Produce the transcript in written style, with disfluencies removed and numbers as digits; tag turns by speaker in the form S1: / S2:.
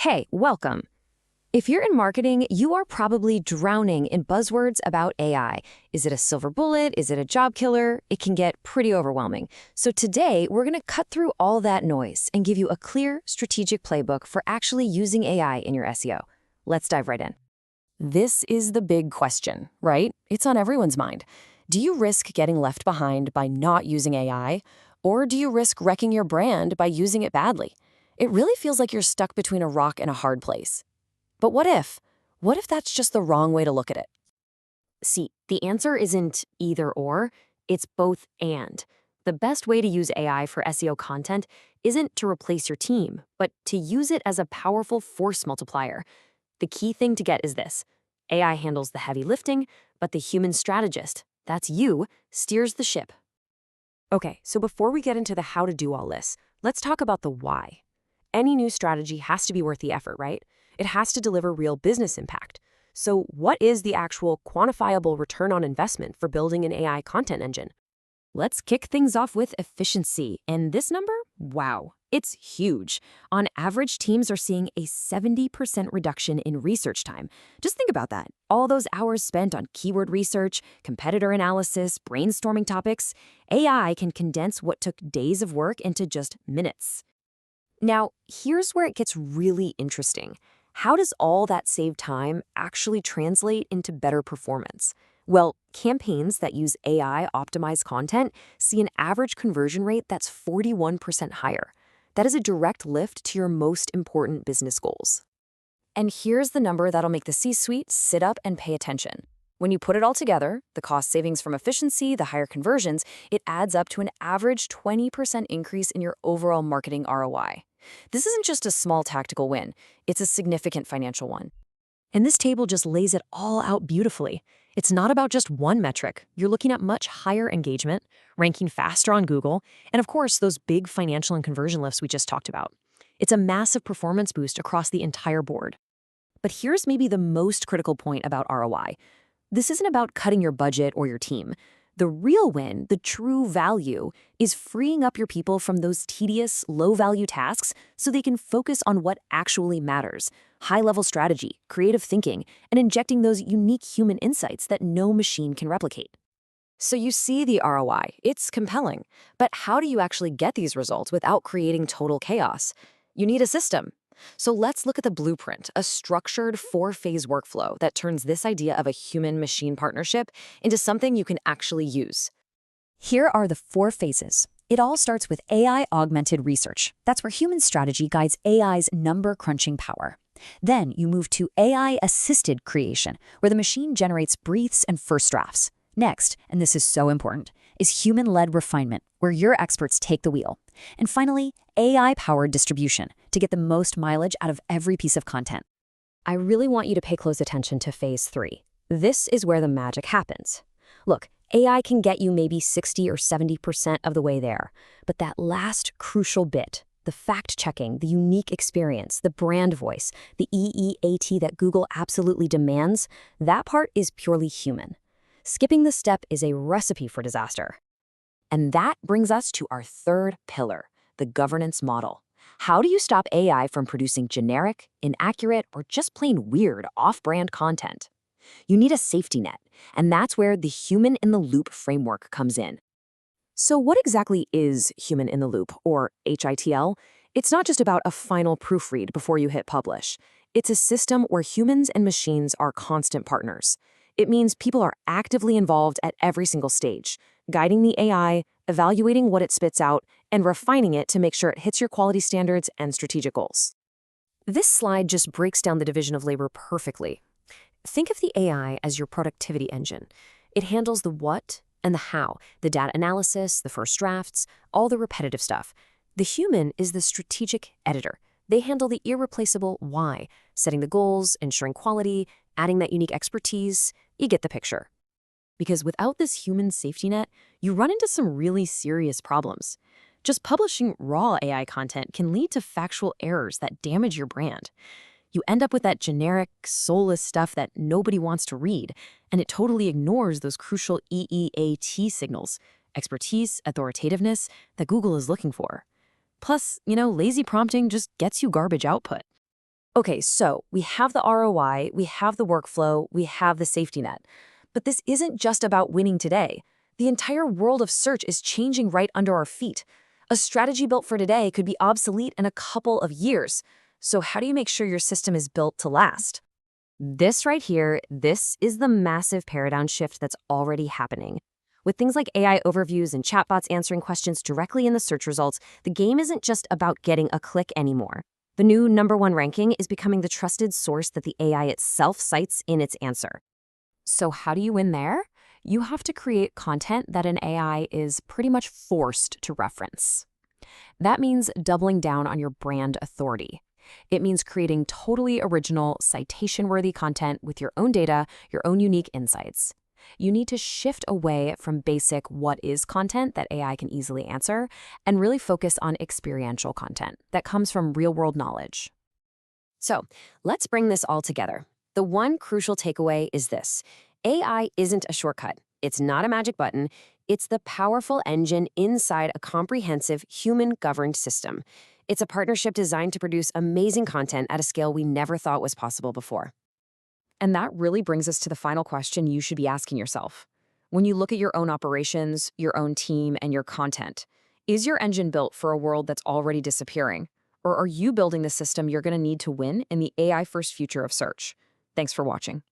S1: Hey, welcome. If you're in marketing, you are probably drowning in buzzwords about AI. Is it a silver bullet? Is it a job killer? It can get pretty overwhelming. So today, we're going to cut through all that noise and give you a clear, strategic playbook for actually using AI in your SEO. Let's dive right in. This is the big question, right? It's on everyone's mind. Do you risk getting left behind by not using AI? Or do you risk wrecking your brand by using it badly? It really feels like you're stuck between a rock and a hard place. But what if? What if that's just the wrong way to look at it? See, the answer isn't either or, it's both and. The best way to use AI for SEO content isn't to replace your team, but to use it as a powerful force multiplier. The key thing to get is this: AI handles the heavy lifting, but the human strategist, that's you, steers the ship. Okay, so before we get into the how to do all this, let's talk about the why. Any new strategy has to be worth the effort, right? It has to deliver real business impact. So what is the actual quantifiable return on investment for building an AI content engine? Let's kick things off with efficiency. And this number? Wow, it's huge. On average, teams are seeing a 70% reduction in research time. Just think about that. All those hours spent on keyword research, competitor analysis, brainstorming topics, AI can condense what took days of work into just minutes. Now, here's where it gets really interesting. How does all that saved time actually translate into better performance? Well, campaigns that use AI-optimized content see an average conversion rate that's 41% higher. That is a direct lift to your most important business goals. And here's the number that'll make the C-suite sit up and pay attention. When you put it all together, the cost savings from efficiency, the higher conversions, it adds up to an average 20% increase in your overall marketing ROI. This isn't just a small tactical win, it's a significant financial one. And this table just lays it all out beautifully. It's not about just one metric. You're looking at much higher engagement, ranking faster on Google, and of course, those big financial and conversion lifts we just talked about. It's a massive performance boost across the entire board. But here's maybe the most critical point about ROI. This isn't about cutting your budget or your team. The real win, the true value, is freeing up your people from those tedious, low-value tasks so they can focus on what actually matters: high-level strategy, creative thinking, and injecting those unique human insights that no machine can replicate. So you see the ROI. It's compelling. But how do you actually get these results without creating total chaos? You need a system. So let's look at the blueprint, a structured 4-phase workflow that turns this idea of a human-machine partnership into something you can actually use. Here are the 4 phases. It all starts with AI-augmented research. That's where human strategy guides AI's number-crunching power. Then you move to AI-assisted creation, where the machine generates briefs and first drafts. Next, and this is so important, is human-led refinement, where your experts take the wheel. And finally, AI-powered distribution, to get the most mileage out of every piece of content. I really want you to pay close attention to phase 3. This is where the magic happens. Look, AI can get you maybe 60 or 70% of the way there, but that last crucial bit, the fact-checking, the unique experience, the brand voice, the EEAT that Google absolutely demands, that part is purely human. Skipping this step is a recipe for disaster. And that brings us to our third pillar, the governance model. How do you stop AI from producing generic, inaccurate, or just plain weird off-brand content? You need a safety net, and that's where the human-in-the-loop framework comes in. So what exactly is human-in-the-loop, or HITL? It's not just about a final proofread before you hit publish. It's a system where humans and machines are constant partners. It means people are actively involved at every single stage, guiding the AI, evaluating what it spits out, and refining it to make sure it hits your quality standards and strategic goals. This slide just breaks down the division of labor perfectly. Think of the AI as your productivity engine. It handles the what and the how, the data analysis, the first drafts, all the repetitive stuff. The human is the strategic editor. They handle the irreplaceable why, setting the goals, ensuring quality, adding that unique expertise. You get the picture. Because without this human safety net, you run into some really serious problems. Just publishing raw AI content can lead to factual errors that damage your brand. You end up with that generic, soulless stuff that nobody wants to read, and it totally ignores those crucial EEAT signals, expertise, authoritativeness, that Google is looking for. Plus, lazy prompting just gets you garbage output. Okay, so we have the ROI, we have the workflow, we have the safety net. But this isn't just about winning today. The entire world of search is changing right under our feet. A strategy built for today could be obsolete in a couple of years. So how do you make sure your system is built to last? This right here, this is the massive paradigm shift that's already happening. With things like AI overviews and chatbots answering questions directly in the search results, the game isn't just about getting a click anymore. The new #1 ranking is becoming the trusted source that the AI itself cites in its answer. So how do you win there? You have to create content that an AI is pretty much forced to reference. That means doubling down on your brand authority. It means creating totally original, citation-worthy content with your own data, your own unique insights. You need to shift away from basic what is content that AI can easily answer and really focus on experiential content that comes from real-world knowledge. So let's bring this all together. The one crucial takeaway is this. AI isn't a shortcut. It's not a magic button. It's the powerful engine inside a comprehensive, human-governed system. It's a partnership designed to produce amazing content at a scale we never thought was possible before. And that really brings us to the final question you should be asking yourself. When you look at your own operations, your own team, and your content, is your engine built for a world that's already disappearing? Or are you building the system you're going to need to win in the AI-first future of search? Thanks for watching.